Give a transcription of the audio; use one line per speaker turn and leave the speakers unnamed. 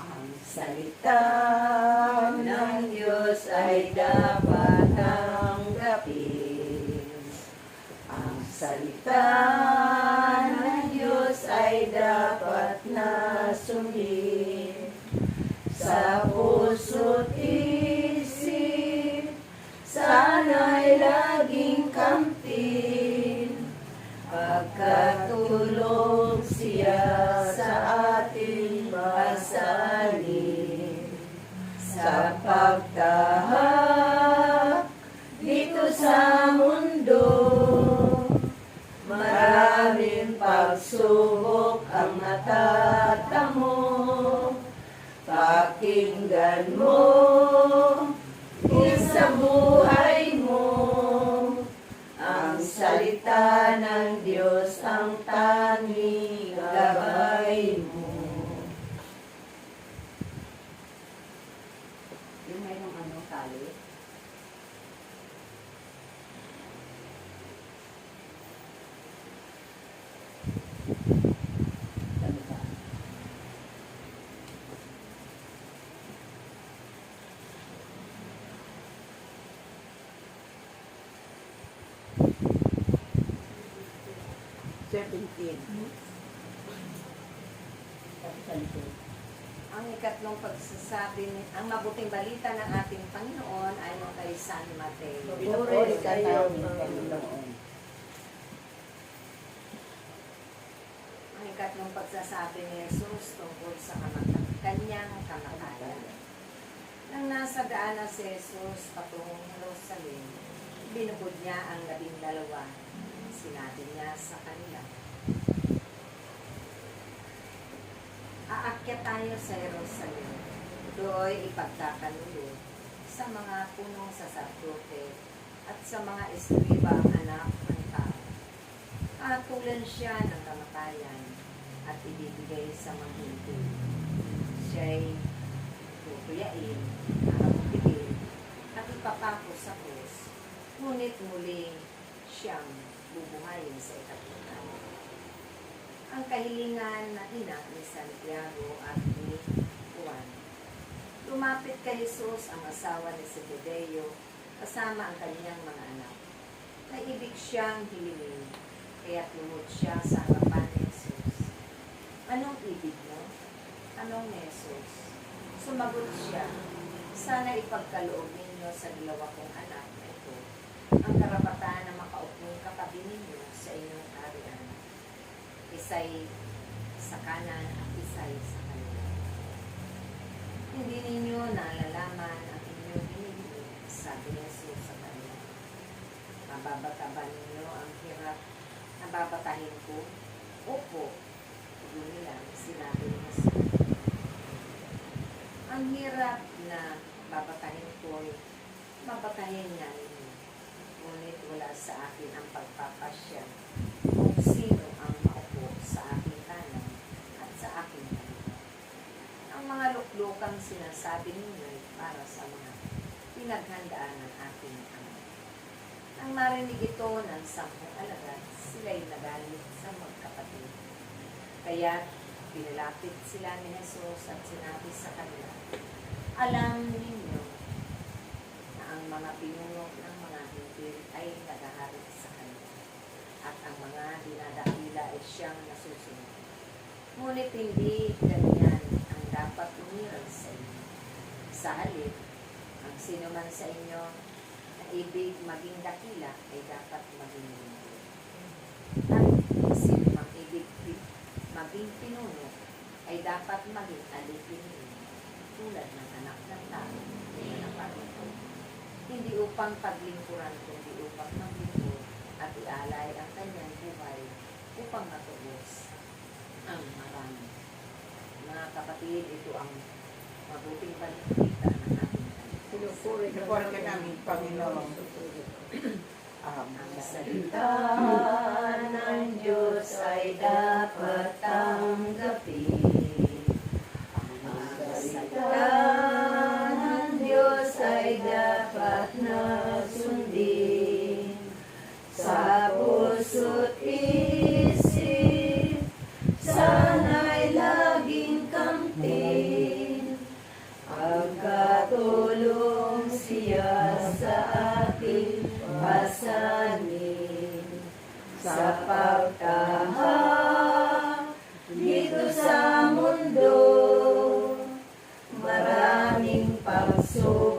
Ang salita ng Diyos ay dapat tanggapin. Ang salita ng Diyos ay dapat na sundin. Sa puso't isip, sana'y laging kamtin. Pagkatulong siya sa ating masalin. Sa pagtahak dito sa mundo, maraming pagsubok ang natatamo. Pakinggan mo sa buhay mo, ang salita ng Diyos ang tanging gabay mo. Yung mayroong tali.
Ang ikatlong pagsasabi, ang mabuting balita ng ating Panginoon ay kay San Mateo.
Pinupuri ka namin, Panginoon.
Ang ikatlong pagsasabi ni Jesus tungkol sa kanyang kamatayan. Nang nasa daanan si Jesus patungong Jerusalem, binubod niya ang 12. Sinabi niya sa kanila, aakyat tayo sa Jerusalem. Do'y ipagkakanulo sa mga punong saserdote at sa mga eskriba ang anak ng tao. Atulan siya ng kamatayan at ibibigay sa mga hindi. Siya'y tutuyain, harapin at ipapako sa krus. Ngunit muling siyang bubuhayin sa ikatlong araw. Ang kahilingan na ina ni Santiago at ni Juan. Lumapit kay Jesus ang asawa ni Zebedeo kasama ang kanyang mga anak. Naibig siyang hilingin, kaya't lumod siya sa harapan ni Jesus. Anong ibig mo? Tanong ni Jesus. Sumagot siya, sana ipagkaloob ninyo sa 2 kong anak na ito ang karapatan na makaupong katabi ninyo sa inyong arian. Isa'y sa kanan at isa'y sa kaliwa. Hindi ninyo nalalaman ang inyong hinihiling, sabi ni Jesus sa kanila. Mababataban ninyo ang hirap na babatahin ko? Opo, tuloy nila, sinabi ni Jesus. Ang hirap na babatahin ko'y babatahin niya ninyo. Ngunit wala sa akin ang pagpapasya kung sino ang maupo sa aking kanan at sa aking kaliwa. Ang mga luklukang sinasabi ninyo ay para sa mga pinaghandaan ng aking Ama. Nang marinig ito ng 10 alagad, sila'y nagalit sa magkapatid. Kaya pinalapit sila ni Jesus at sinabi sa kanila, alam ninyo na ang mga pinuno ng mga hintil ay nagaharit sa kanila, at ang mga dinadakila ay siyang nasusunod. Ngunit hindi ganyan ang dapat umiral sa inyo. Sa halip, ang sino man sa inyo na ibig maging dakila ay dapat maging lingkod. At sino mang ibig maging pinuno ay dapat maging alipin ninyo, tulad ng anak ng tao na naparito. Hindi upang paglingkuran, kundi upang maglingkod at ialay ang kanyang buhay upang matubos ang marami. Mga kapatid, ito ang mabuting balita ng ating
Pinupuri ka namin, Panginoon. Ang salita ng Diyos ay dapat tanggapin. Ang salita ng Diyos ay dapat na sundin. Sa puso't isip, sana'y laging kamtin. sa pagtahak dito sa mundo. Maraming pagsubok